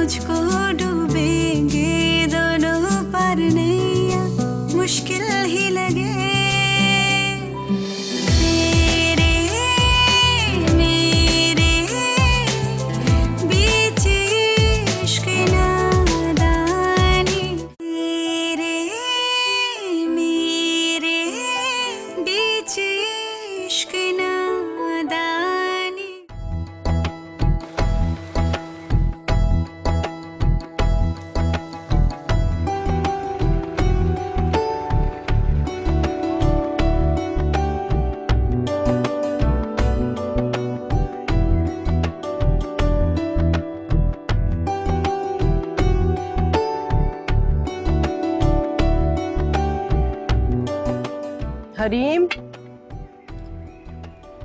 मुझको डूबेंगे दोनों पार नैया मुश्किल ही लगे। तेरे मेरे बीच इश्क नादानी, तेरे मेरे बीच इश्क नादानी। हरीम,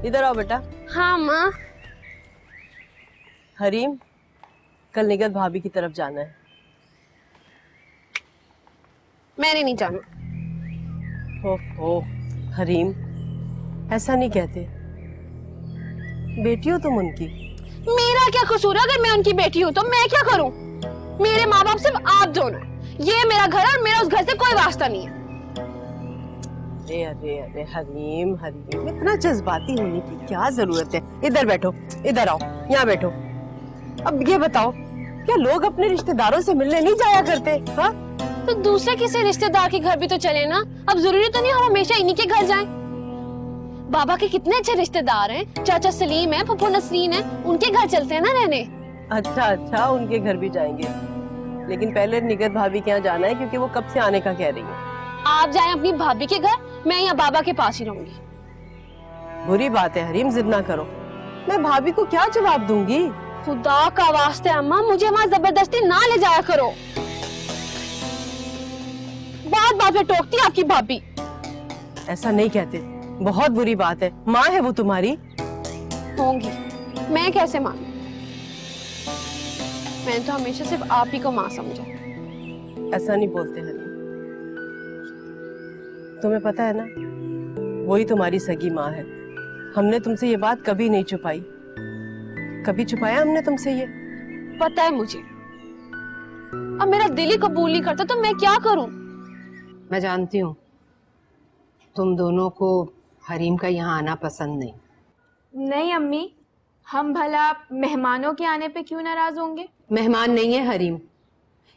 इधर आओ बेटा। हाँ माँ। हरीम, कल निगत भाभी की तरफ जाना है। मैंने नहीं जाना। ओहो हरीम, ऐसा नहीं कहते, बेटी हो तुम उनकी। मेरा क्या कसूर है? अगर मैं उनकी बेटी हूँ तो मैं क्या करूँ? मेरे माँ बाप सिर्फ आप दोनों। ये मेरा घर है और मेरा उस घर से कोई वास्ता नहीं है। अरे अरे अरे हरीम हरीम, इतना जज्बाती होने की क्या जरूरत है? इधर बैठो, इधर आओ, यहाँ बैठो। अब ये बताओ, क्या लोग अपने रिश्तेदारों से मिलने नहीं जाया करते? हाँ, तो दूसरे किसी रिश्तेदार के घर भी तो चले ना। अब जरूरी तो नहीं हम हमेशा इन्हीं के घर जाएं। बाबा के कितने अच्छे रिश्तेदार हैं, चाचा सलीम है, फूफू नसरीन है, उनके घर चलते हैं ना रहने। अच्छा अच्छा, उनके घर भी जाएंगे, लेकिन पहले निगत भाभी के यहाँ जाना है क्योंकि वो कब से आने का कह रही है। आप जाएं अपनी भाभी के घर, मैं यहाँ बाबा के पास ही रहूंगी। बुरी बात है हरीम, जिद ना करो। मैं भाभी को क्या जवाब दूंगी? खुदा का वास्ते अम्मा, मुझे वहाँ जबरदस्ती ना ले जाया करो। बात बात में टोकती आपकी भाभी। ऐसा नहीं कहते, बहुत बुरी बात है। माँ है वो तुम्हारी। होंगी, मैं कैसे मानूं? मैंने तो हमेशा सिर्फ आप ही को माँ समझा। ऐसा नहीं बोलते हरीम, तुम्हें पता है ना, वही तुम्हारी सगी माँ है। हमने तुमसे ये बात कभी नहीं छुपाई। कभी छुपाया हमने तुमसे ये? पता है मुझे। अब मेरा दिल ही कबूल नहीं करता तो मैं क्या करूं? मैं जानती हूँ तुम दोनों को हरीम का यहाँ आना पसंद नहीं। नहीं अम्मी, हम भला मेहमानों के आने पे क्यों नाराज होंगे? मेहमान नहीं है हरीम,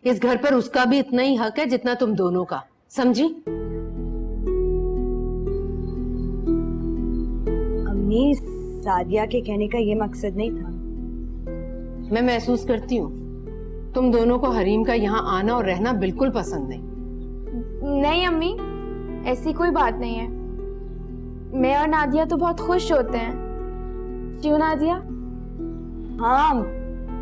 इस घर पर उसका भी इतना ही हक है जितना तुम दोनों का, समझी? अम्मी, सादिया के कहने का ये मकसद नहीं था। मैं महसूस करती हूँ तुम दोनों को हरीम का यहाँ आना और रहना बिल्कुल पसंद नहीं। नहीं अम्मी, ऐसी कोई बात नहीं है। मैं और नादिया तो बहुत खुश होते हैं। क्यों नादिया? हाँ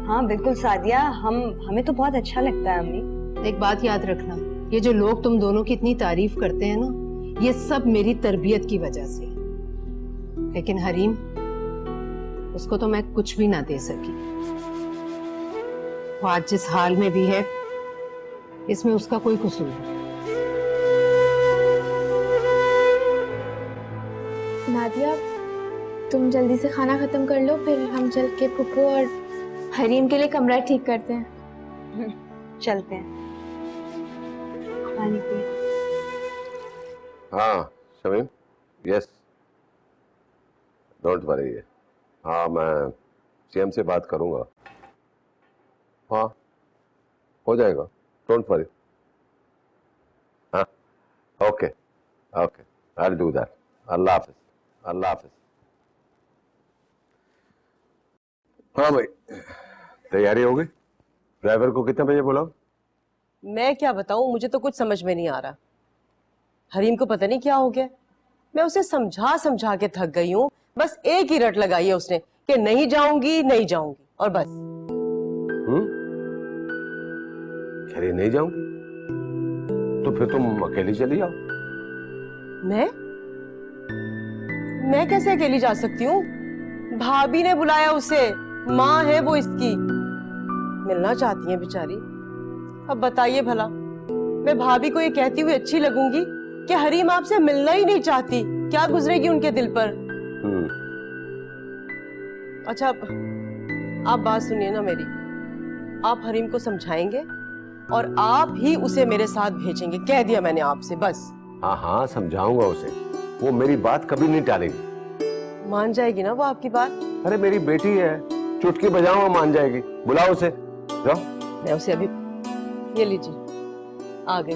हाँ बिल्कुल सादिया, हमें तो बहुत अच्छा लगता है अम्मी। एक बात याद रखना, ये जो लोग तुम दोनों की इतनी तारीफ करते हैं ना, ये सब मेरी तरबियत की वजह से। लेकिन हरीम, उसको तो मैं कुछ भी ना दे सकी। वो आज जिस हाल में भी है, इसमें उसका कोई कसूर नहीं। नादिया, तुम जल्दी से खाना खत्म कर लो, फिर हम चल के फुप्पू और हरीम के लिए कमरा ठीक करते हैं। चलते हैं। पानी पिए। हाँ शमीम, यस, डोंट वरी। हाँ, मैं सीएम से बात करूंगा। हाँ, हो जाएगा, डोंट वरी। हाँ, okay okay, I will do that. अल्लाह हाफिज, अल्लाह हाफिज। हाँ भाई, तैयारी हो गई? ड्राइवर को कितने बजे बुलाऊं? मैं क्या बताऊं, मुझे तो कुछ समझ में नहीं आ रहा। हरीम को पता नहीं क्या हो गया। मैं उसे समझा समझा के थक गई हूँ। बस एक ही रट लगाई है उसने कि नहीं जाऊंगी नहीं जाऊंगी, और बस। अरे नहीं जाऊंगी तो फिर तुम अकेली चली जाओ। मैं कैसे अकेली जा सकती हूँ? भाभी ने बुलाया उसे, माँ है वो इसकी, मिलना चाहती है बेचारी। अब बताइए भला, मैं भाभी को ये कहती हुई अच्छी लगूंगी कि हरीम आपसे मिलना ही नहीं चाहती? क्या गुजरेगी उनके दिल पर? अच्छा, आप बात सुनिए ना मेरी। आप हरीम को समझाएंगे और आप ही उसे मेरे साथ भेजेंगे। कह दिया मैंने आपसे, बस। हाँ हाँ, समझाऊंगा उसे, वो मेरी बात कभी नहीं टालेगी। मान जाएगी ना वो आपकी बात? अरे मेरी बेटी है, चुटकी बजाओ वो मान जाएगी। बुलाओ उसे, जाओ। मैं उसे अभी, ये लीजिए, आ गई।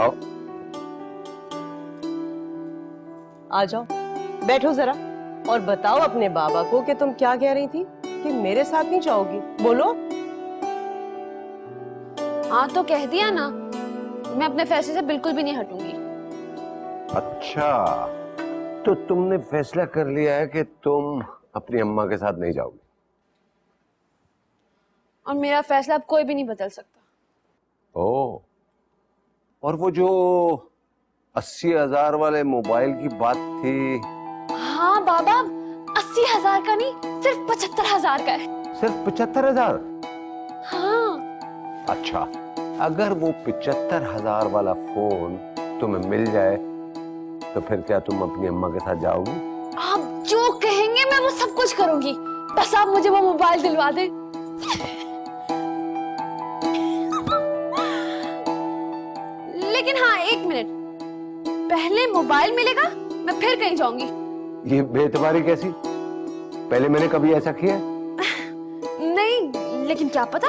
आओ। आ जाओ, बैठो जरा और बताओ अपने बाबा को कि तुम क्या कह रही थी कि मेरे साथ नहीं जाओगी। बोलो। हाँ तो कह दिया ना, मैं अपने फैसले से बिल्कुल भी नहीं हटूंगी। अच्छा, तो तुमने फैसला कर लिया है कि तुम अपनी अम्मा के साथ नहीं जाओगी? और मेरा फैसला अब कोई भी नहीं बदल सकता। ओ, और वो जो 80,000 वाले मोबाइल की बात थी? हाँ बाबा, 80,000 का नहीं, सिर्फ 75,000 का है। सिर्फ 75,000? हाँ। अच्छा, अगर वो 75,000 वाला फोन तुम्हें मिल जाए तो फिर क्या तुम अपनी अम्मा के साथ जाओगी? आप जो कहेंगे मैं वो सब कुछ करूंगी, बस आप मुझे वो मोबाइल दिलवा दें। लेकिन हाँ, 1 मिनट, पहले मोबाइल मिलेगा, मैं फिर कहीं जाऊंगी। ये बेतबारी कैसी? पहले मैंने कभी ऐसा किया? नहीं, लेकिन क्या पता,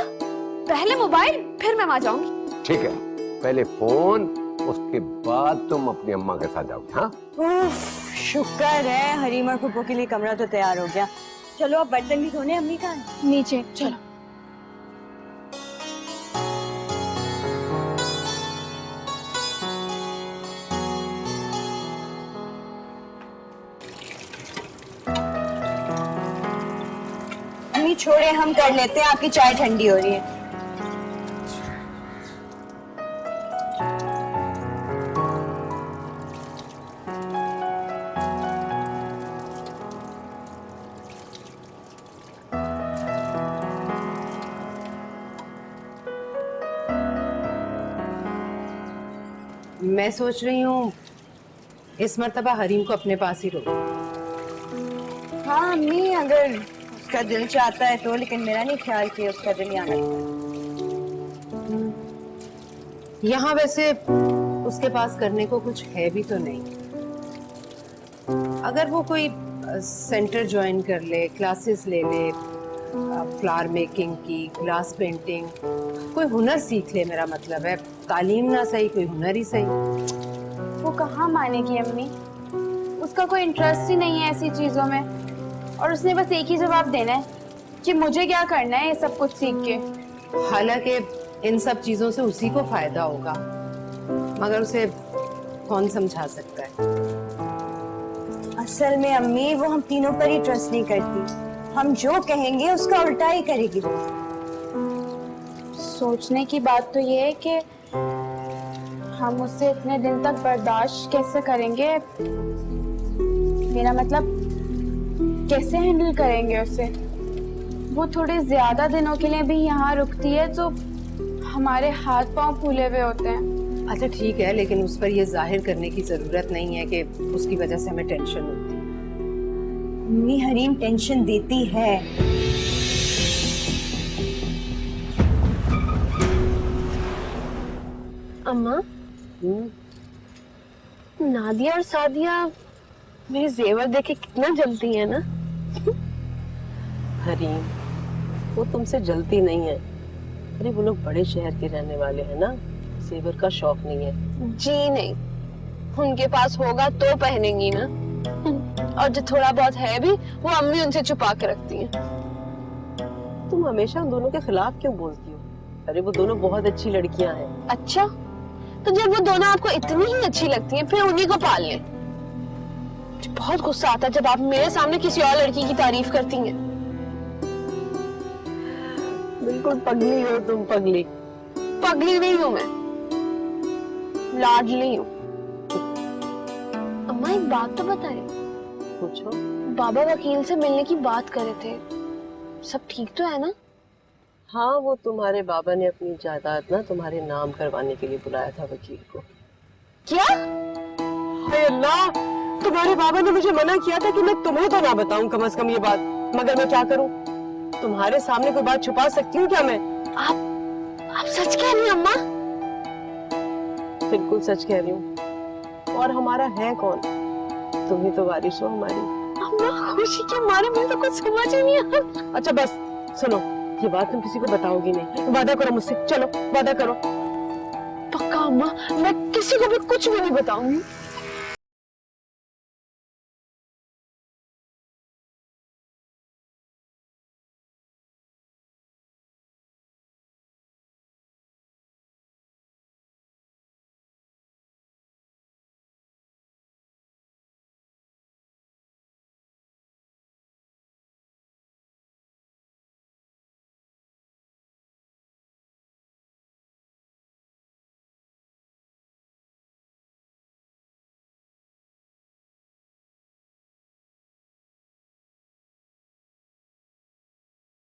पहले मोबाइल फिर मैं वहां जाऊंगी। ठीक है, पहले फोन, उसके बाद तुम अपनी अम्मा के साथ जाओगे। हाँ? उफ, शुक्र है हरीम और फुप्पो के लिए कमरा तो तैयार हो गया। चलो अब बर्तन भी धोने, अम्मी का नीचे चलो। अम्मी छोड़े, हम कर लेते हैं, आपकी चाय ठंडी हो रही है। मैं सोच रही हूँ इस मर्तबा हरीम को अपने पास ही रोक। हाँ अम्मी, अगर उसका दिल चाहता है तो, लेकिन मेरा नहीं ख्याल कि उसका दिल यहाँ है। यहाँ वैसे उसके पास करने को कुछ है भी तो नहीं। अगर वो कोई सेंटर ज्वाइन कर ले, क्लासेस ले ले, फ्लावर मेकिंग की, ग्लास पेंटिंग, कोई हुनर सीख ले, मेरा मतलब है, तालीम ना सही, कोई हुनर ही सही। वो कहाँ मानेगी अम्मी, उसका कोई इंटरेस्ट ही नहीं है ऐसी चीजों में, और उसने बस एक ही जवाब देना है कि मुझे क्या करना है ये सब कुछ सीख के। हालांकि इन सब चीजों से उसी को फायदा होगा, मगर उसे कौन समझा सकता है। असल में अम्मी, वो हम तीनों पर ही ट्रस्ट नहीं करती। हम जो कहेंगे उसका उल्टा ही करेगी। सोचने की बात तो ये है कि हम उससे इतने दिन तक बर्दाश्त कैसे करेंगे, मेरा मतलब कैसे हैंडल करेंगे उसे। वो थोड़े ज्यादा दिनों के लिए भी यहाँ रुकती है तो हमारे हाथ पांव फूले हुए होते हैं। अच्छा ठीक है, लेकिन उस पर यह जाहिर करने की जरूरत नहीं है कि उसकी वजह से हमें टेंशन होती है। अम्मी, हरीम टेंशन देती है। अम्मा, नादिया और सादिया मेरे जेवर देखे कितना जलती है ना। हरीम, वो तुमसे जलती नहीं है। अरे वो लोग बड़े शहर के रहने वाले हैं ना, जेवर का शौक नहीं है। जी नहीं, उनके पास होगा तो पहनेंगी ना, और जो थोड़ा बहुत है भी वो अम्मी उनसे छुपा के रखती हैं। तुम हमेशा उन दोनों के खिलाफ क्यों बोलती हो? अरे वो दोनों बहुत अच्छी लड़कियां हैं। अच्छा, तो जब वो दोनों आपको इतनी ही अच्छी लगती हैं, फिर उन्हीं को पाल लें। मुझे बहुत गुस्सा आता है जब आप मेरे सामने किसी और लड़की की तारीफ करती हैं। बिल्कुल पगली हो तुम, पगली। पगली नहीं हूँ मैं, लाडली हूँ। अम्मा एक बात तो बताएं, पूछो। बाबा वकील से मिलने की बात कर रहे थे, सब ठीक तो है ना? हाँ, वो तुम्हारे बाबा ने अपनी जायदाद ना तुम्हारे नाम करवाने के लिए बुलाया था वकील को। क्या? हाय अल्लाह, तुम्हारे बाबा ने मुझे मना किया था कि मैं तुम्हें तो ना बताऊं कम से कम ये बात, मगर मैं क्या करूं? तुम्हारे सामने कोई बात छुपा सकती हूँ क्या मैं? आप सच कह रही हैं अम्मा? बिल्कुल सच कह रही हूँ। और हमारा है कौन? तुम ही तो वारिस हो हमारी। अम्मा खुशी के मारे मुझे तो कुछ समझ ही नहीं आ रहा। अच्छा बस सुनो, ये बात तुम किसी को बताओगी नहीं। वादा करो मुझसे, चलो वादा करो। पक्का अम्मा, मैं किसी को भी कुछ भी नहीं बताऊंगी।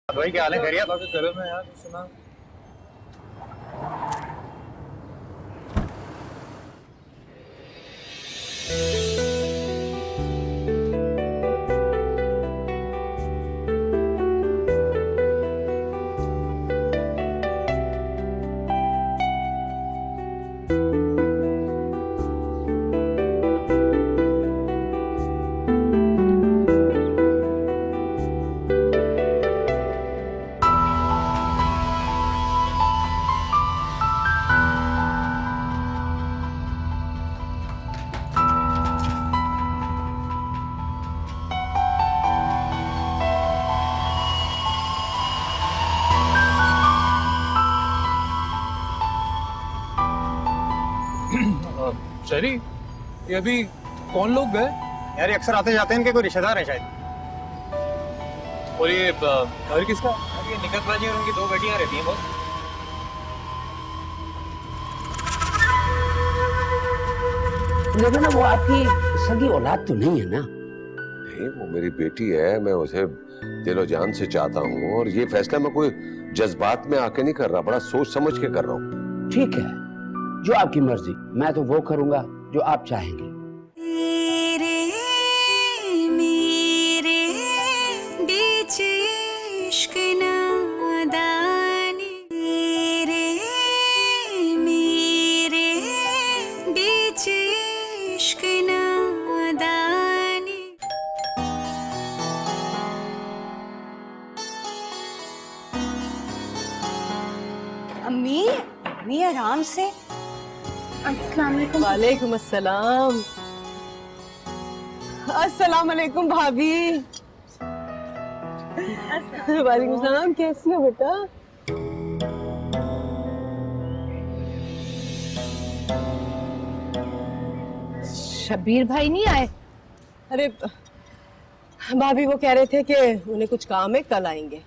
भाई क्या हाल है? खैरियत? करो मैं यार सुना। शरी, ये अभी कौन लोग गए? यार ये अक्सर आते जाते हैं, इनके कोई रिश्तेदार है शायद। और ये घर किसका? ये निकत बाजी और उनकी 2 बेटियां रहती हैं बस। लेकिन वो आपकी सगी औलाद तो नहीं है ना? नहीं, वो मेरी बेटी है, मैं उसे दिलो जान से चाहता हूँ और ये फैसला मैं कोई जज्बात में आके नहीं कर रहा, बड़ा सोच समझ के कर रहा हूँ। ठीक है, जो आपकी मर्जी, मैं तो वो करूंगा जो आप चाहेंगे। तेरे मेरे बीच इश्क नादानी, तेरे मेरे बीच इश्क नादानी। अम्मी अम्मी आराम से। अस्सलाम वालेकुम। वालेकुम अस्सलाम। अस्सलाम वालेकुम भाभी। वालेकुम सलाम, कैसी हो बेटा? शब्बीर भाई नहीं आए? अरे भाभी वो कह रहे थे कि उन्हें कुछ काम है, कल आएंगे।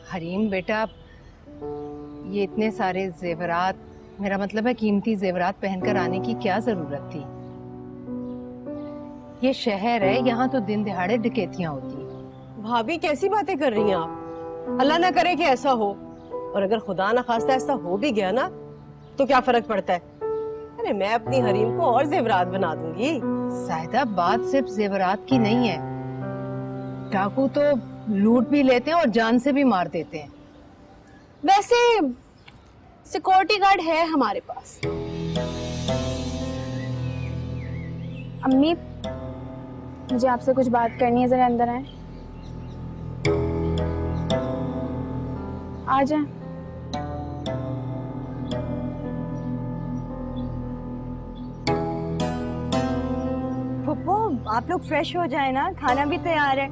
हरीम बेटा, ये इतने सारे जेवरात, मेरा मतलब है कीमती जेवरात पहनकर आने की क्या जरूरत थी? ये शहर है, यहाँ तो दिन दिहाड़े डकैतियां होती हैं। भाभी कैसी बातें कर रही हैं आप? अल्लाह ना करे कि ऐसा हो, और अगर खुदा ना खास्ता ऐसा हो भी गया ना तो क्या फर्क पड़ता है? अरे मैं अपनी हरीम को और जेवरात बना दूंगी। साहिदा, बात सिर्फ जेवरात की नहीं है। डाकू तो लूट भी लेते हैं और जान से भी मार देते हैं। वैसे सिक्योरिटी गार्ड है हमारे पास। अम्मी, मुझे आपसे कुछ बात करनी है, जरा अंदर आए। आ जाए। फुप्पो आप लोग फ्रेश हो जाए ना, खाना भी तैयार है।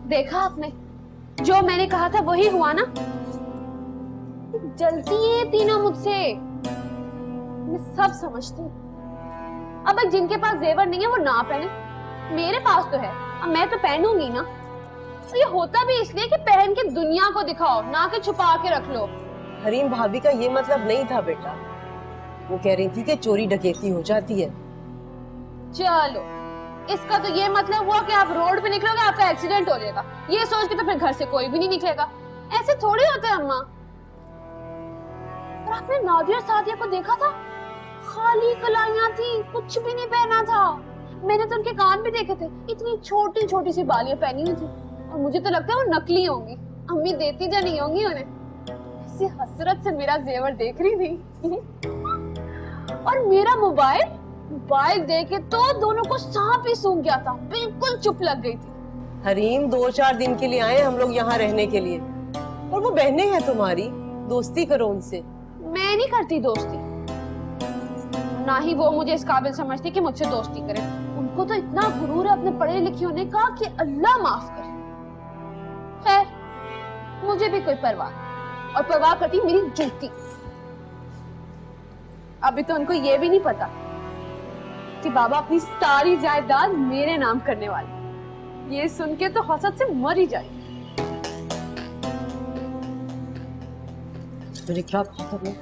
देखा आपने, जो मैंने कहा था वही हुआ ना। जलती है तीनों मुझसे, मैं सब समझती हूँ। अब जिनके पास जेवर नहीं है वो ना पहने, मेरे पास तो है, अब मैं तो पहनूंगी ना। तो ये होता भी इसलिए कि पहन के दुनिया को दिखाओ, ना कि छुपा के रख लो। हरीम भाभी का ये मतलब नहीं था बेटा, वो कह रही थी कि चोरी डकैती हो जाती है। चलो, इसका तो ये मतलब हुआ कि आप रोड पे निकलोगे आपका एक्सीडेंट हो जाएगा, ये सोच के तो फिर घर से कोई भी नहीं निकलेगा। ऐसे थोड़ी होता है अम्मा। और आपने नादिया और सादिया को देखा था, खाली कलाइयां थी, कुछ भी नहीं पहना था। मैंने तो उनके कान भी देखे थे, इतनी छोटी छोटी सी बालियां पहनी हुई थी और मुझे तो लगता है वो नकली होंगी। अम्मी देती जा नहीं होंगी उन्हें। ऐसी हसरत से मेरा जेवर देख रही थी। और मेरा मोबाइल देखे तो दोनों को सांप ही सूंघ गया था, बिल्कुल चुप लग गई थी। हरीम 2-4 दिन के लिए आए हम लोग यहाँ रहने के लिए, और वो बहनें हैं तुम्हारी, दोस्ती करो उनसे। मैं नहीं करती दोस्ती, ना ही वो मुझे इस काबिल समझती कि मुझसे दोस्ती करे। उनको तो इतना गुरूर है अपने पढ़े लिखे होने का कि अल्लाह माफ करे। खैर, मुझे भी कोई परवाह नहीं, और परवाह करती मेरी जूती। अभी तो उनको ये भी नहीं पता कि बाबा अपनी सारी जायदाद मेरे नाम करने वाले। ये सुन के तो हसद से मर ही जाए। मैंने क्या कहा था?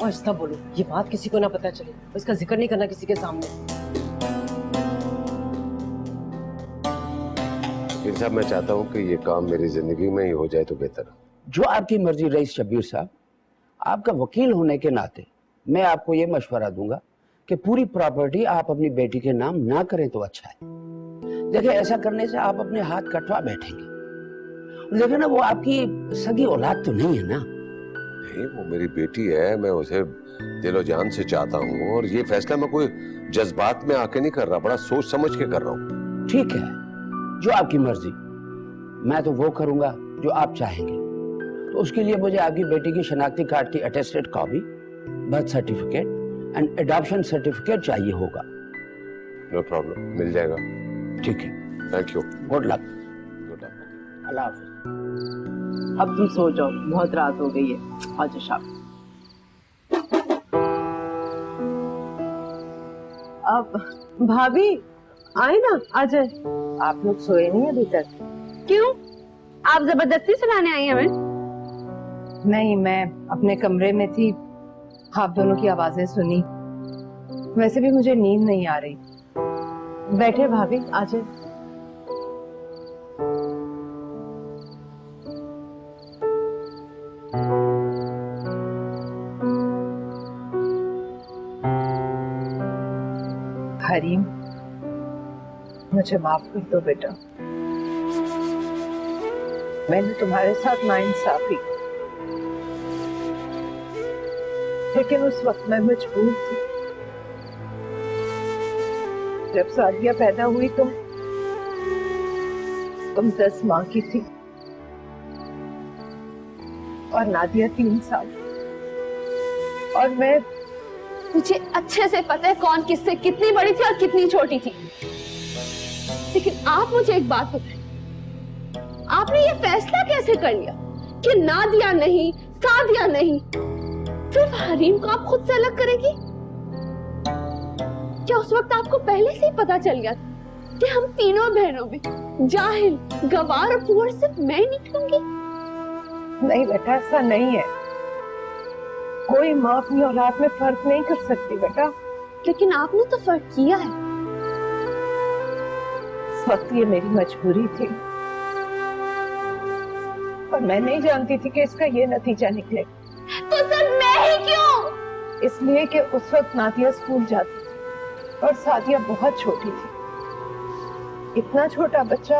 और ऐसा बोलो, ये बात किसी को ना पता चले, इसका जिक्र नहीं करना किसी के सामने। फिर साहब, मैं चाहता हूँ कि ये काम मेरी जिंदगी में ही हो जाए तो बेहतर है। जो आपकी मर्जी रईस शब्बीर साहब, आपका वकील होने के नाते मैं आपको ये मशवरा दूंगा कि पूरी प्रॉपर्टी आप अपनी बेटी के नाम ना करें तो अच्छा है। देखिए, ऐसा करने से आप अपने हाथ कटवा बैठेंगे। देखिए ना, वो आपकी सगी औलाद तो नहीं है ना। नहीं, वो मेरी बेटी है, मैं उसे दिलो जान से चाहता हूँ, और ये फैसला मैं कोई जज्बात में आके नहीं कर रहा, बड़ा सोच समझ के कर रहा हूँ। ठीक है, जो आपकी मर्जी। मैं तो वो करूंगा जो आप चाहेंगे। तो उसके लिए मुझे आपकी बेटी की शनाख्ती कार्ड की attested copy, birth certificate and adoption certificate चाहिए होगा। नो प्रॉब्लम, मिल जाएगा। ठीक है, thank you. Good luck. Good luck. अल्लाह हाफिज। अब तुम सो जाओ, बहुत रात हो गई है। आज शाम अब भाभी आए ना, आ जाए। आप लोग सोए नहीं अभी तक? क्यों? आप जबरदस्ती सुलाने आई हैं हमें? नहीं, मैं अपने कमरे में थी, आप दोनों की आवाजें सुनी। वैसे भी मुझे नींद नहीं आ रही। बैठे भाभी, आ जाए। हरीम, मुझे माफ कर दो बेटा। मैंने तुम्हारे साथ नाइंसाफी, लेकिन उस वक्त मैं मजबूर थी। जब सादिया पैदा हुई तुम 10 माह की थी और नादिया 3 साल। और मैं, मुझे अच्छे से पता है कौन किससे कितनी बड़ी थी और कितनी छोटी थी। लेकिन आप मुझे एक बात बताएं, आपने ये फैसला कैसे कर लिया कि नादिया नहीं, सादिया नहीं, सिर्फ हरीम को आप खुद से अलग करेगी? क्या उस वक्त आपको पहले से ही पता चल गया था कि हम तीनों बहनों में जाहिल, गवार और पुअर सिर्फ मैं ही निकलूंगी? नहीं बेटा, ऐसा नहीं है। कोई माँ अपनी औलाद में फर्क नहीं कर सकती बेटा। लेकिन आपने तो फर्क किया है। इस वक्त ये मेरी मजबूरी थी और मैं नहीं जानती थी कि इसका ये नतीजा निकले। तो सिर्फ मैं ही क्यों? इसलिए कि उस वक्त नादिया स्कूल जाती थी और सादिया बहुत छोटी थी। इतना छोटा बच्चा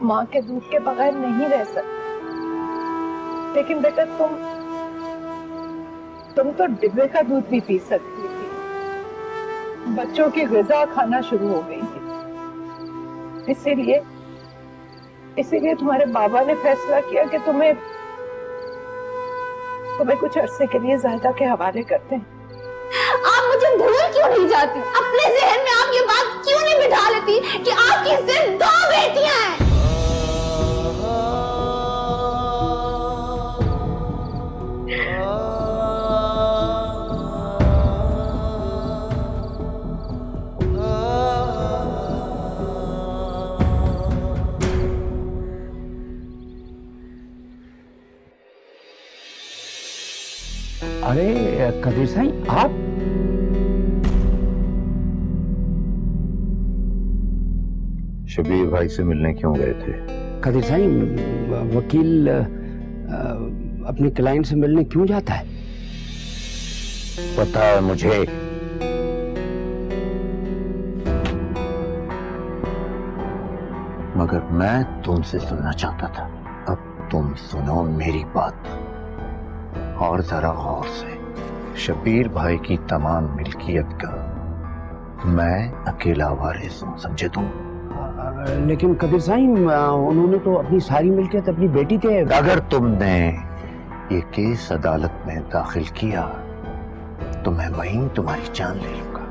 माँ के दूध के बगैर नहीं रह सकता। लेकिन बेटा, तुम तो डिब्बे का दूध भी पी सकती थी, बच्चों की ग़िज़ा खाना शुरू हो गई थी। इसीलिए तुम्हारे बाबा ने फैसला किया कि तुम्हें कुछ अरसे के लिए ज़ाहिदा के हवाले करते हैं। आप मुझे भूल क्यों नहीं जाती? अपने ज़हन में आप ये बात क्यों नहीं बिठा लेती कि आपकी सिर्फ 2 बेटियां हैं? अरे कदीर साईं, आप? शबीर भाई से मिलने क्यों गए थे? कदीर साईं, वकील अपने क्लाइंट से मिलने क्यों जाता है? पता है मुझे। मगर मैं तुमसे सुनना चाहता था। अब तुम सुनो मेरी बात और जरा गौर से। शबीर भाई की तमाम मिल्कियत का मैं अकेला वारिस हूं, समझे तुम? लेकिन कबीर साईं, उन्होंने तो अपनी सारी मिल्कियत अपनी बेटी के। अगर तुमने ये केस अदालत में दाखिल किया तो मैं वहीं तुम्हारी जान ले लूंगा।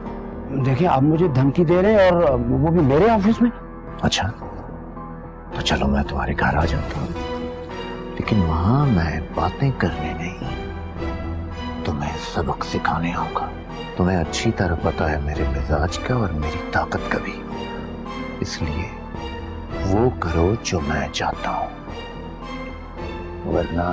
देखिए, आप मुझे धमकी दे रहे हैं, और वो भी मेरे ऑफिस में। अच्छा, तो चलो मैं तुम्हारे घर आ जाता हूँ, लेकिन वहां मैं बातें करने नहीं, तुम्हें सबक सिखाने आऊंगा। तुम्हें अच्छी तरह पता है मेरे मिजाज का और मेरी ताकत का भी, इसलिए वो करो जो मैं चाहता हूं, वरना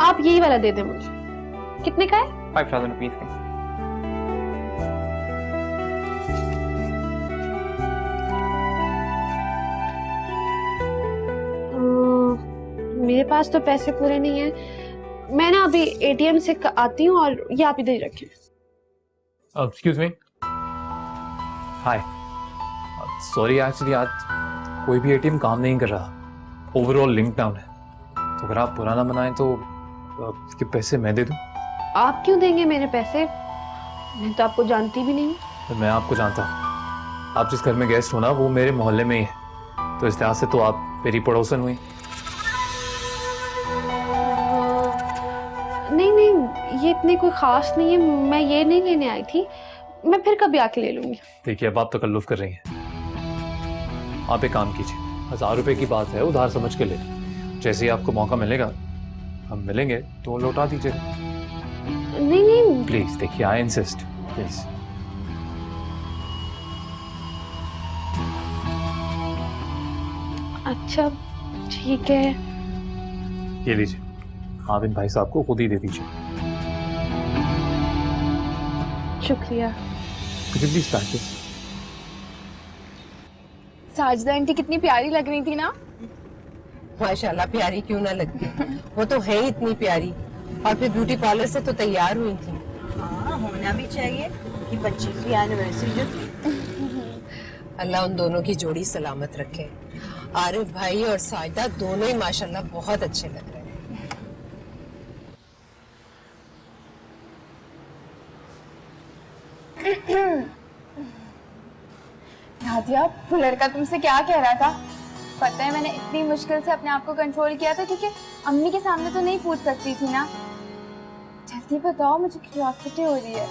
आप यही वाला दे दें मुझे। कितने का है? 5000 रुपीज का। मेरे पास तो पैसे पूरे नहीं है। मैं ना अभी एटीएम से आती हूँ, और ये आप इधर ही रखें। Excuse me. Hi, sorry, actually आज कोई भी एटीएम काम नहीं कर रहा, ओवरऑल लिंक डाउन है। तो अगर आप पुराना बनाएं तो इसके पैसे मैं दे दूं? आप क्यों देंगे मेरे पैसे? मैं तो आपको जानती भी नहीं। तो मैं आपको जानता हूँ। आप जिस घर में गेस्ट हो ना, वो मेरे मोहल्ले में ही है, तो इस लिहाज से तो आप मेरी पड़ोसन हुई। नहीं नहीं, ये इतनी कोई खास नहीं है। मैं ये नहीं लेने आई थी, मैं फिर कभी आके ले लूंगी। देखिए, अब आप तकल्लुफ कर रही हैं। आप एक काम कीजिए, 1000 रुपए की बात है, उधार समझ के ले। जैसे ही आपको मौका मिलेगा हम मिलेंगे तो लौटा दीजिए। नहीं नहीं प्लीज, देखिए, आई इंसिस्ट, प्लीज। अच्छा ठीक है। ये लीजिए, आप इन भाई साहब को खुद ही दे दीजिए। शुक्रिया। Could you please pack this? Sajida aunty कितनी प्यारी लग रही थी ना। माशाल्लाह, प्यारी क्यों ना लगती, वो तो है ही इतनी प्यारी। और फिर ब्यूटी पार्लर से तो तैयार हुई थी। हाँ, होना भी चाहिए कि 25वीं एनिवर्सरी जो थी। अल्लाह उन दोनों की जोड़ी सलामत रखे। आरिफ भाई और साजिदा दोनों ही माशाल्लाह बहुत अच्छे लग रहे हैं। नादिया, वो लड़का तुमसे क्या कह रहा था? पता है, मैंने इतनी मुश्किल से अपने आप को कंट्रोल किया था, क्योंकि अम्मी के सामने तो नहीं पूछ सकती थी ना। जल्दी बताओ, मुझे क्यूरियोसिटी हो रही है।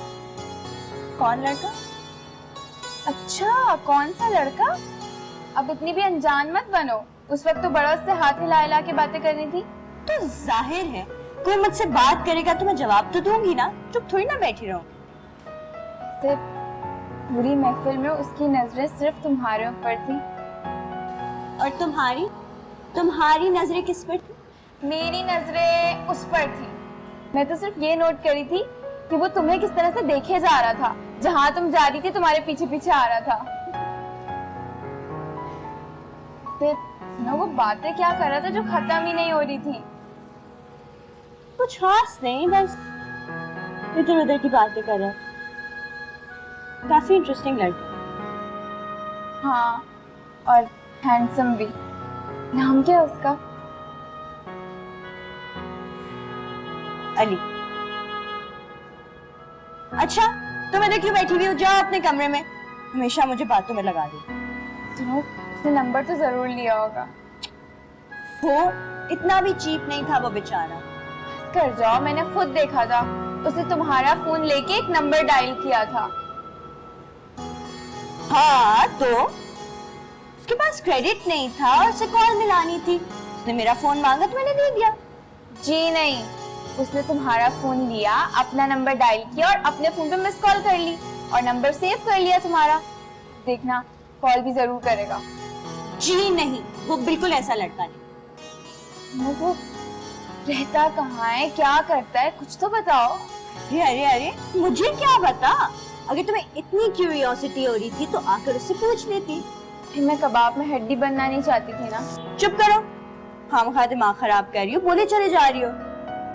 कौन लड़का? अच्छा, कौन सा लड़का? अब इतनी भी अनजान मत बनो। उस वक्त तो बड़ा उससे हाथ हिला हिला के बातें करनी थी। तो जाहिर है कोई मुझसे बात करेगा तो मैं जवाब तो दूंगी ना, चुप थोड़ी ना बैठी रहूं। सिर्फ पूरी महफिल में उसकी नजरें सिर्फ तुम्हारे ऊपर थी। और तुम्हारी नजरें किस पर थी? मेरी नजरें उस पर थी। मैं तो सिर्फ ये नोट करी थी कि वो तुम्हें किस तरह से देखे जा रहा था। जहां तुम जा रही थी तुम्हारे पीछे पीछे आ रहा था। सुनो, वो बातें क्या कर रहा था जो खत्म ही नहीं हो रही थी? कुछ खास नहीं, बस इधर उधर की बातें कर रहा। काफी इंटरेस्टिंग लड़का। हाँ, और हैंडसम भी। नाम क्या है उसका? अली। अच्छा, तुम इधर क्यों बैठी हुई हो? जाओ अपने कमरे में, हमेशा मुझे बातों में लगा दो। सुनो, उसने नंबर तो जरूर लिया होगा। वो इतना भी चीप नहीं था वो बेचारा। कर जाओ, मैंने खुद देखा था। उसने तुम्हारा फोन लेके एक नंबर डायल किया था। हाँ, तो उसके पास क्रेडिट नहीं था, उसे कॉल मिलानी थी। उसने मेरा फोन मांगा तो मैंने दे दिया। जी नहीं, उसने तुम्हारा फोन लिया, अपना नंबर डायल किया और अपने फोन पे मिस कॉल कर ली और नंबर सेव कर लिया तुम्हारा। देखना कॉल भी जरूर करेगा। जी नहीं, वो बिल्कुल ऐसा लड़का नहीं। वो रहता कहाँ है, क्या करता है, कुछ तो बताओ। अरे अरे मुझे क्या पता। अगर तुम्हें इतनी क्यूरियोसिटी हो रही थी तो आकर उससे पूछ लेती। फिर मैं कबाब में हड्डी बनना नहीं चाहती थी ना। चुप करो, खामखा दिमाग खराब कर रही हो, बोले चले जा रही हो।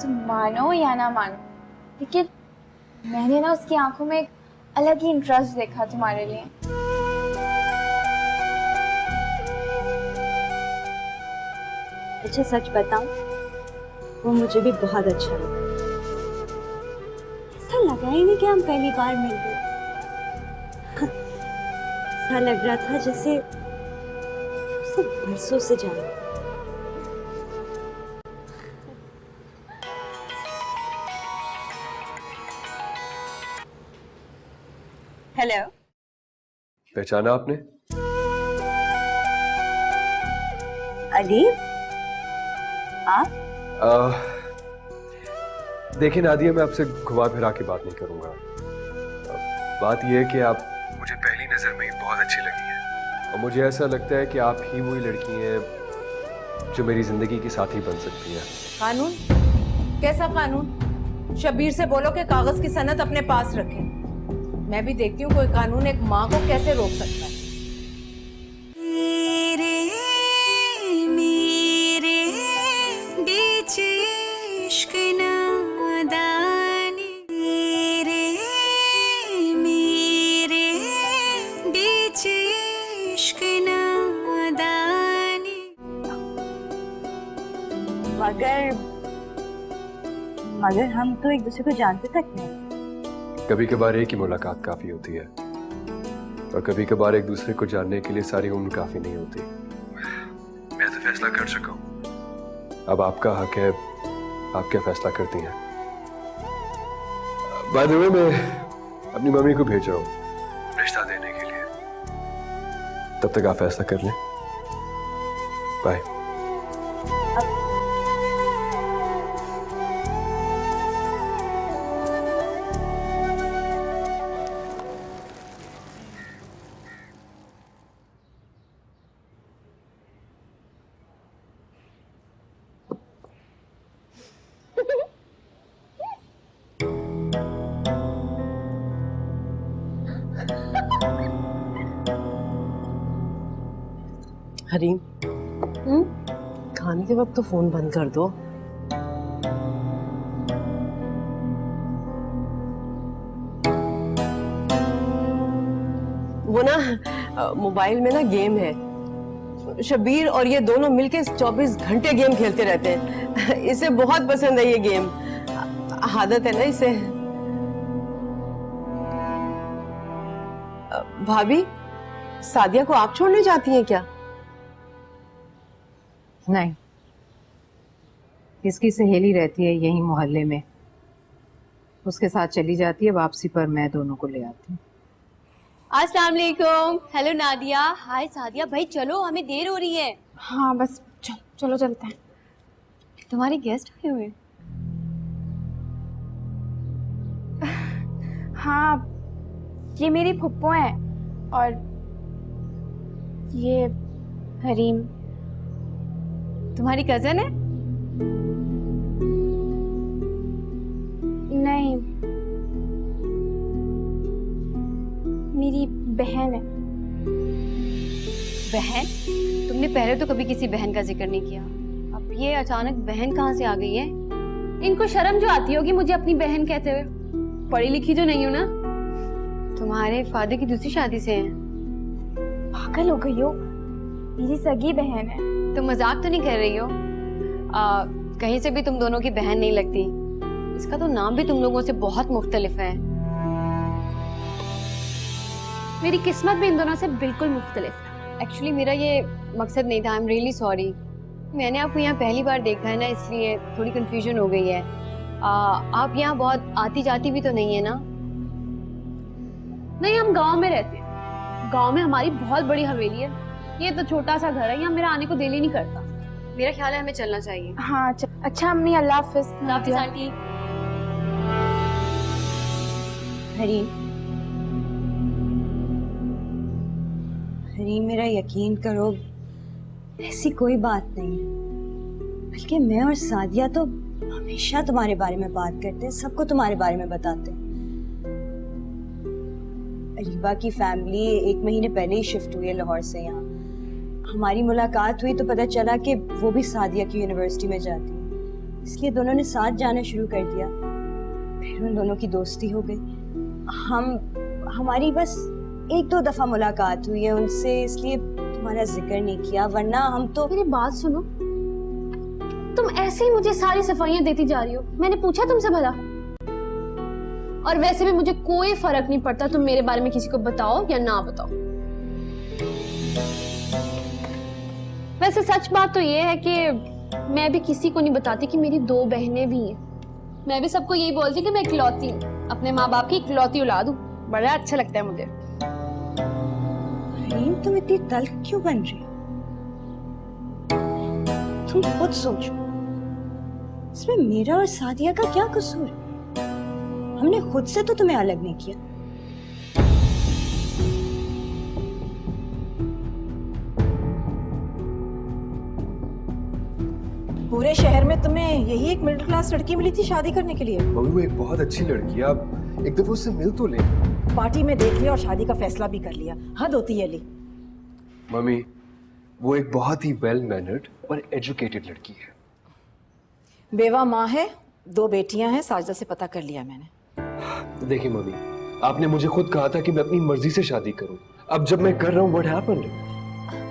तुम मानो या ना मानो, लेकिन मैंने ना उसकी आंखों में एक अलग ही इंटरेस्ट देखा तुम्हारे लिए। अच्छा सच बताऊं, वो मुझे भी बहुत अच्छा लगा। ऐसा लगा ही नहीं कि हम पहली बार मिल गए। ऐसा लग रहा था जैसे उसे बरसों से जाना। हेलो, पहचाना आपने? अदीब, आप? देखिए नादिया, मैं आपसे घुमा फिरा के बात नहीं करूंगा। बात यह है कि आप मुझे पहली नजर में ही बहुत अच्छी लगी है और मुझे ऐसा लगता है कि आप ही वही लड़की हैं जो मेरी जिंदगी की साथी बन सकती है। कानून? कैसा कानून? शबीर से बोलो कि कागज की सनद अपने पास रखे। मैं भी देखती हूँ कोई कानून एक माँ को कैसे रोक सकता है। तेरे मेरे बीच इश्क नादानी, तेरे मेरे बीच इश्क नादानी। मगर हम तो एक दूसरे को जानते तक नहीं। कभी कभार एक ही मुलाकात काफी होती है और कभी कभार एक दूसरे को जानने के लिए सारी उम्र काफी नहीं होती। मैं तो फैसला कर चुका हूँ, अब आपका हक है, आप क्या फैसला करती हैं। बाय द वे, मैं अपनी मम्मी को भेज रहा हूँ रिश्ता देने के लिए, तब तक आप फैसला कर लें। बाय। हरीम, खाने के वक्त तो फोन बंद कर दो। वो ना मोबाइल में ना गेम है, शबीर और ये दोनों मिलके 24 घंटे गेम खेलते रहते हैं। इसे बहुत पसंद है ये गेम, आदत है ना इसे। भाभी, सादिया को आप छोड़ने जाती हैं क्या? नहीं, इसकी सहेली रहती है यहीं मोहल्ले में, उसके साथ चली जाती है। वापसी पर मैं दोनों को ले आती हूँ। अस्सलाम वालेकुम। हेलो नादिया। हाय सादिया। भाई चलो, हमें देर हो रही है। हाँ बस चलो चलो चलते हैं। तुम्हारे गेस्ट आए हुए? हाँ, ये मेरी फुप्पो हैं और ये हरीम। तुम्हारी कजन है? नहीं, मेरी बहन है। बहन? तुमने पहले तो कभी किसी बहन का जिक्र नहीं किया, अब ये अचानक बहन कहाँ से आ गई है? इनको शर्म जो आती होगी मुझे अपनी बहन कहते हुए। पढ़ी लिखी जो नहीं हो ना। तुम्हारे फादर की दूसरी शादी से हैं? पागल हो गई हो, मेरी सगी बहन है। तुम मजाक तो नहीं कर रही हो? कहीं से भी तुम दोनों की बहन नहीं लगती। इसका तो नाम भी तुम लोगों से बहुत मुख्तलिफ है। मेरी किस्मत भी इन दोनों से बिल्कुल मुख्तलिफ है। एक्चुअली मेरा ये मकसद नहीं था। I am really sorry. मैंने आपको यहाँ पहली बार देखा है ना, इसलिए थोड़ी कंफ्यूजन हो गई है। आप यहाँ बहुत आती जाती भी तो नहीं है ना? नहीं, हम गांव में रहते हैं। गांव में हमारी बहुत बड़ी हवेली है। ये तो छोटा सा घर है, यहाँ मेरा आने को दिल ही नहीं करता। मेरा ख्याल है हमें चलना चाहिए। हाँ अच्छा अम्मी, अल्लाह हाफिज। हाफिज आंटी। हरीम, हरीम मेरा यकीन करो, ऐसी कोई बात नहीं है। बल्कि मैं और सादिया तो हमेशा तुम्हारे बारे में बात करते हैं, सबको तुम्हारे बारे में बताते हैं। अरीबा की फैमिली 1 महीने पहले ही शिफ्ट हुई है लाहौर से यहाँ। हमारी मुलाकात हुई तो पता चला कि वो भी सादिया की यूनिवर्सिटी में जाती है, इसलिए दोनों ने साथ जाना शुरू कर दिया। फिर उन दोनों की दोस्ती हो गई। हमारी बस 1-2 दफा मुलाकात हुई है उनसे, इसलिए तुम्हारा जिक्र नहीं किया, वरना हम तो। मेरी बात सुनो, तुम ऐसे ही मुझे सारी सफाइयां देती जा रही हो। मैंने पूछा तुमसे भला? और वैसे भी मुझे कोई फर्क नहीं पड़ता तुम मेरे बारे में किसी को बताओ या ना बताओ। वैसे सच बात तो ये है कि मैं भी किसी को नहीं बताती कि मेरी 2 बहनें भी हैं। मैं भी सबको यही बोलती कि मैं इकलौती हूँ, अपने माँ बाप की इकलौती औलाद हूँ। बड़ा अच्छा लगता है मुझे। हरीम, तुम इतनी तल्ख क्यों बन रही हो? तुम खुद सोचो, इसमें मेरा और सादिया का क्या कसूर है? हमने खुद से तो तुम्हें अलग नहीं किया। पूरे शहर में तुम्हें यही एक मिडिल क्लास लड़की मिली थी शादी करने के लिए? मम्मी वो एक बहुत अच्छी लड़की है, आप एक दफा उससे मिल तो लें। पार्टी में देख लिया और शादी का फैसला भी कर लिया, हद होती है अली। मम्मी वो एक बहुत ही वेल मैनर्ड और एजुकेटेड लड़की है। बेवा माँ है, 2 बेटियां हैं, साजिदा से पता कर लिया मैंने। देखिए मम्मी, आपने मुझे खुद कहा था कि मैं अपनी मर्जी से शादी करूं। अब जब मैं कर रहा हूं, व्हाट हैपेंड?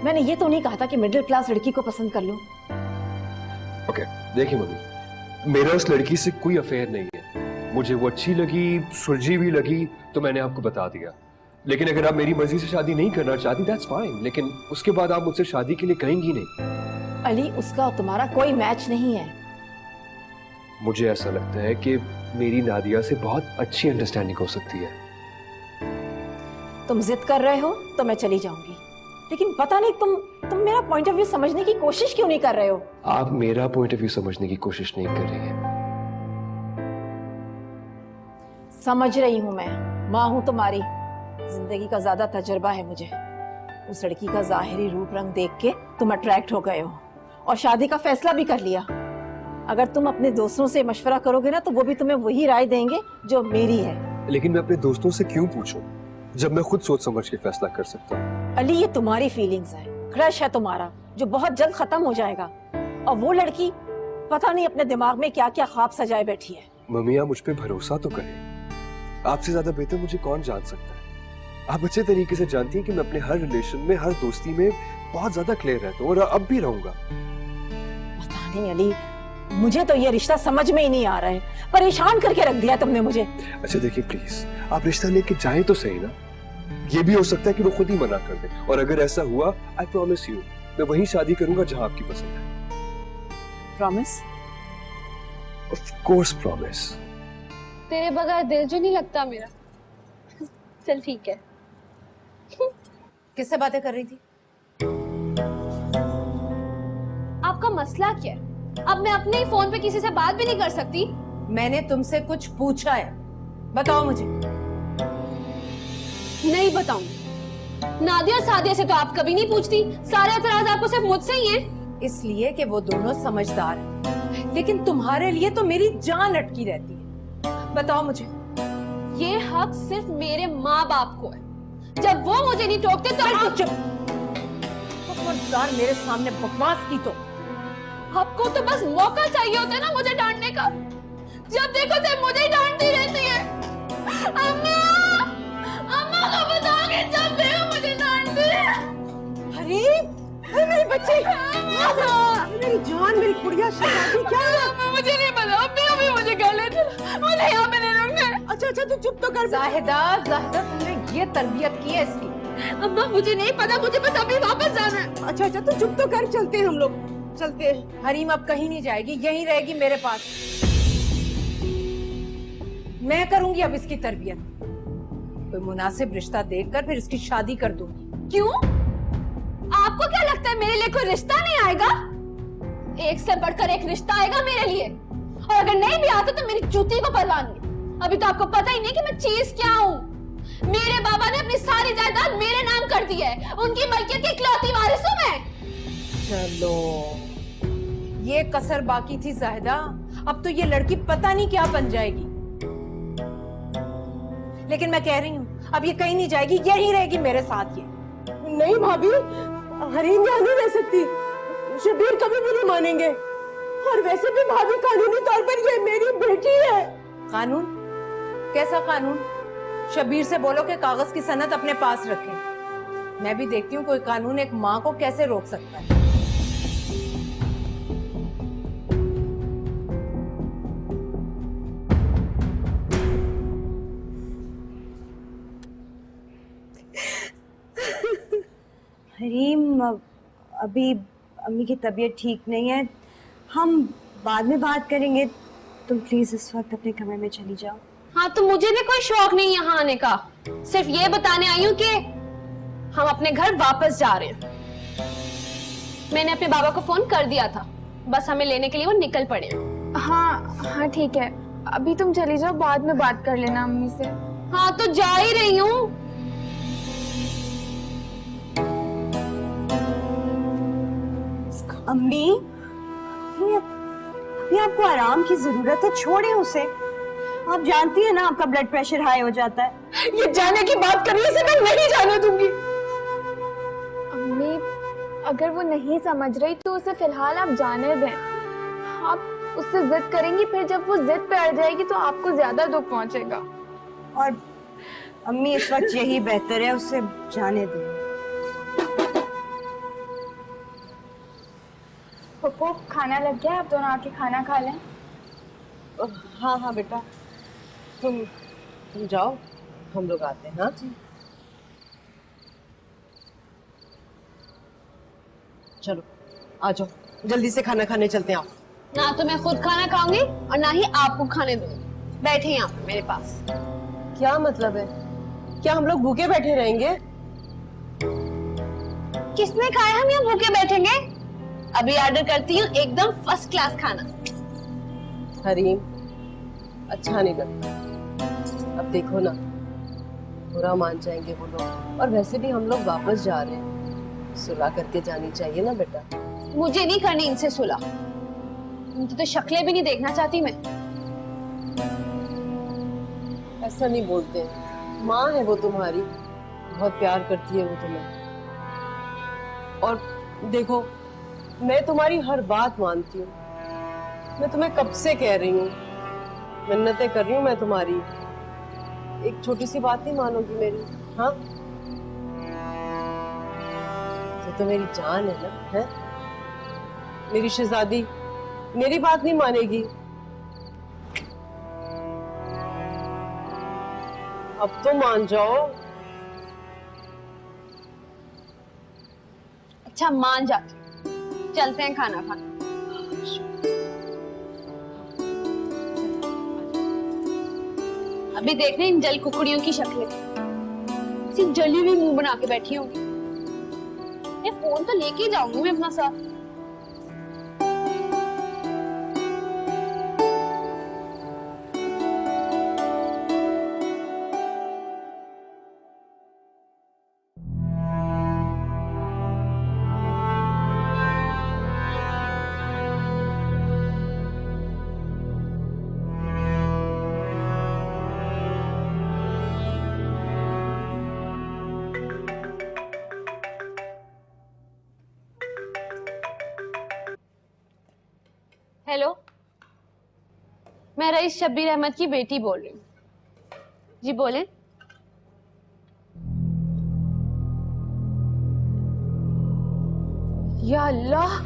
मैंने ये तो नहीं कहा था कि मिडिल क्लास लड़की को पसंद कर लो। ओके, देखिए मम्मी, मेरा उस लड़की से कोई अफेयर नहीं है। मुझे वो अच्छी लगी, सुलझी भी लगी, तो मैंने आपको बता दिया। लेकिन अगर आप मेरी मर्जी से शादी नहीं करना चाहती, दैट्स फाइन, लेकिन उसके बाद आप मुझसे शादी के लिए कहेंगी नहीं। अली, उसका और तुम्हारा कोई मैच नहीं है। मुझे ऐसा लगता है कि मेरी नादिया से बहुत अच्छी अंडरस्टैंडिंग हो सकती है। तुम जिद कर रहे हो तो मैं चली जाऊंगी, लेकिन पता नहीं तुम मेरा पॉइंट ऑफ व्यू समझने की कोशिश क्यों नहीं कर रहे हो? आप मेरा पॉइंट ऑफ व्यू समझने की कोशिश नहीं कर रही हैं। समझ रही हूं, मैं माँ हूं तुम्हारी, जिंदगी का ज्यादा तजुर्बा है मुझे। उस लड़की का जाहिरी रूप रंग देख के तुम अट्रैक्ट हो गए हो और शादी का फैसला भी कर लिया। अगर तुम अपने दोस्तों से मशवरा करोगे ना, तो वो भी तुम्हें वही राय देंगे जो मेरी है। लेकिन मैं अपने दोस्तों से क्यों पूछूं, जब मैं खुद सोच समझ के फैसला कर सकता हूँ? अली, ये तुम्हारी फीलिंग्स है, क्रश है तुम्हारा, जो बहुत जल्द खत्म हो जाएगा। और वो लड़की पता नहीं अपने दिमाग में क्या क्या ख्वाब सजाए बैठी है। मम्मी, आप मुझ पे भरोसा तो करें। आपसे ज्यादा बेहतर मुझे कौन जान सकता है? आप अच्छे तरीके से जानती हैं कि मैं अपने हर रिलेशन में, हर दोस्ती में बहुत ज्यादा क्लियर रहता हूँ और अब भी रहूंगा। पता नहीं अली, मुझे तो ये रिश्ता समझ में ही नहीं आ रहा है। परेशान करके रख दिया तुमने मुझे। अच्छा देखिए प्लीज, आप रिश्ता लेके जाएं तो सही ना। ये भी हो सकता है कि वो खुद ही मना कर दे, और अगर ऐसा हुआ, आई प्रॉमिस यू, मैं वही शादी करूंगा जहां आपकी पसंद है। प्रॉमिस? Of course promise. तेरे बगैर दिल जो नहीं लगता मेरा। चल ठीक है। किससे बातें कर रही थी? आपका मसला क्या है? अब मैं अपने ही फोन पे किसी से बात भी नहीं कर सकती? मैंने तुमसे कुछ पूछा है, बताओ मुझे। नहीं बताऊंगी। नादिया और सादिया से तो आप कभी नहीं पूछती, सारे एतराज आपको सिर्फ मुझसे ही हैं। इसलिए कि वो दोनों समझदार हैं, लेकिन तुम्हारे लिए तो मेरी जान अटकी रहती है। बताओ मुझे। ये हक सिर्फ मेरे माँ बाप को है। जब वो मुझे नहीं टोकते तो आप चुप। खबरदार मेरे सामने बकवास की तो। आपको तो बस मौका चाहिए होता है ना मुझे डांटने का। जब देखो सिर्फ मुझे ही डांटती रहती है। अम्मा, अम्मा को बताओगे जब देखो मुझे डांटती है। अरे मेरी बच्ची, मेरी जान, मेरी कुड़िया, शहजादी, क्या अम्मा मुझे नहीं पता, अम्मी मुझे कर लेते, मुझे यहाँ पे नहीं रखना। अच्छा तू चुप तो कर। जाहिदा तुमने ये तरबियत की है इसकी? अम्मा मुझे नहीं पता, मुझे बस अभी वापस जाना है। अच्छा तू चुप तो कर, चलते हैं हम लोग, चलते हैं। हरीम अब कहीं नहीं जाएगी, यहीं रहेगी मेरे पास। मैं करूंगी अब इसकी तरबियत। कोई मुनासिब रिश्ता देखकर फिर इसकी शादी कर दूंगी। क्यों? आपको क्या लगता है मेरे लिए कोई रिश्ता नहीं आएगा? एक से बढ़कर एक रिश्ता आएगा मेरे लिए, और अगर नहीं भी आता तो मेरी जूती को परवाह नहीं। अभी तो आपको पता ही नहीं कि मैं चीज क्या हूँ। मेरे बाबा ने अपनी सारी जायदाद मेरे नाम कर दी है, उनकी मलकियत की इकलौती वारिस हूं मैं। चलो, ये कसर बाकी थी जाहिदा, अब तो ये लड़की पता नहीं क्या बन जाएगी। लेकिन मैं कह रही हूँ अब ये कहीं नहीं जाएगी, यहीं रहेगी मेरे साथ। ये नहीं भाभी, हरीम यहाँ नहीं रह सकती, शबीर कभी भी नहीं मानेंगे। और वैसे भी भाभी कानूनी तौर पर ये मेरी बेटी है। कानून? कैसा कानून? शबीर से बोलो कि कागज की सनद अपने पास रखे। मैं भी देखती हूँ कोई कानून एक माँ को कैसे रोक सकता है। हरीम, अभी अम्मी की तबीयत ठीक नहीं है, हम बाद में बात करेंगे। तुम प्लीज इस वक्त अपने कमरे में चली जाओ। हाँ, तो मुझे भी कोई शौक नहीं यहाँ आने का, सिर्फ ये बताने आई हूँ कि हम अपने घर वापस जा रहे हैं। मैंने अपने बाबा को फोन कर दिया था, बस हमें लेने के लिए वो निकल पड़े हैं। हाँ हाँ ठीक है, अभी तुम चली जाओ, बाद में बात कर लेना अम्मी से। हाँ तो जा ही रही हूँ। अम्मी, अभी आपको आराम की जरूरत है, छोड़े उसे। आप जानती है ना आपका ब्लड प्रेशर हाई हो जाता है। ये जाने की बात कर रही है, इसे मैं नहीं जाने दूंगी। अम्मी, अगर वो नहीं समझ रही तो उसे फिलहाल आप जाने दें। आप उससे जिद करेंगी, फिर जब वो जिद पे अड़ जाएगी तो आपको ज्यादा दुख पहुंचेगा। और अम्मी, इस वक्त यही बेहतर है, उसे जाने दें। पप्पू, खाना लग गया, आप दोनों आके खाना खा लें। हाँ हाँ बेटा, तुम जाओ, हम लोग आते हैं। हाँ चलो आ जाओ, जल्दी से खाना खाने चलते हैं। आप ना तो मैं खुद खाना खाऊंगी और ना ही आपको खाने दूंगी। बैठे यहाँ पे मेरे पास। क्या मतलब है? क्या हम लोग भूखे बैठे रहेंगे? किसने खाया हम यहाँ भूखे बैठेंगे? अभी ऑर्डर करती हूँ एकदम फर्स्ट क्लास खाना। हरीम, अच्छा नहीं लगता। अब देखो ना, बुरा मान जाएंगे वो लोग, और वैसे भी हम लोग वापस जा रहे हैं, सुलह करके जानी चाहिए ना बेटा। मुझे नहीं करनी इनसे सुलह, इनकी तो शक्लें भी नहीं देखना चाहती मैं। ऐसा नहीं बोलते, माँ है वो तुम्हारी, बहुत प्यार करती है वो तुम्हें। और देखो, मैं तुम्हारी हर बात मानती हूँ, मैं तुम्हें कब से कह रही हूँ, मिन्नतें कर रही हूँ मैं तुम्हारी। एक छोटी सी बात नहीं मानोगी मेरी? हाँ, तो मेरी जान है ना, है मेरी शहजादी, मेरी बात नहीं मानेगी? अब तो मान जाओ। अच्छा मान जाती, चलते हैं खाना खाने। अभी देख रहे इन जल कुकड़ियों की शक्लें, सिर्फ जली हुई मुंह बना के बैठी होंगी। ये फोन तो लेके जाऊंगी मैं अपना साथ। हेलो, मैं रईस शब्बीर अहमद की बेटी बोल रही हूँ। जी बोले। या अल्लाह,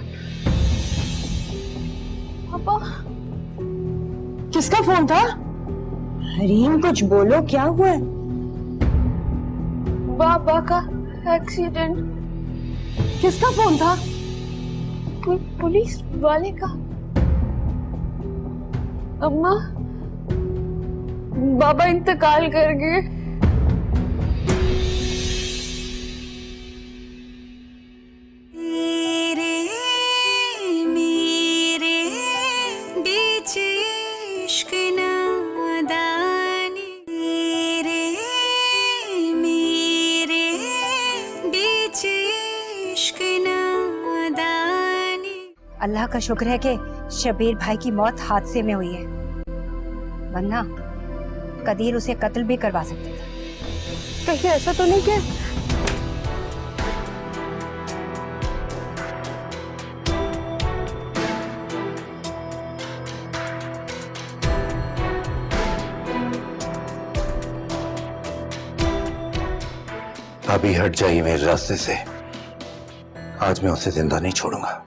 पापा किसका फोन था? हरीम, कुछ बोलो, क्या हुआ है? बाबा का एक्सीडेंट। किसका फोन था? कोई पुलिस वाले का। अम्मा, बाबा इंतकाल कर गए। तेरे मेरे अल्लाह का शुक्र है कि शबीर भाई की मौत हादसे में हुई है, वरना कदीर उसे कत्ल भी करवा सकते थे। कहीं ऐसा तो नहीं कि अभी हट जाइए मेरे रास्ते से, आज मैं उसे जिंदा नहीं छोड़ूंगा।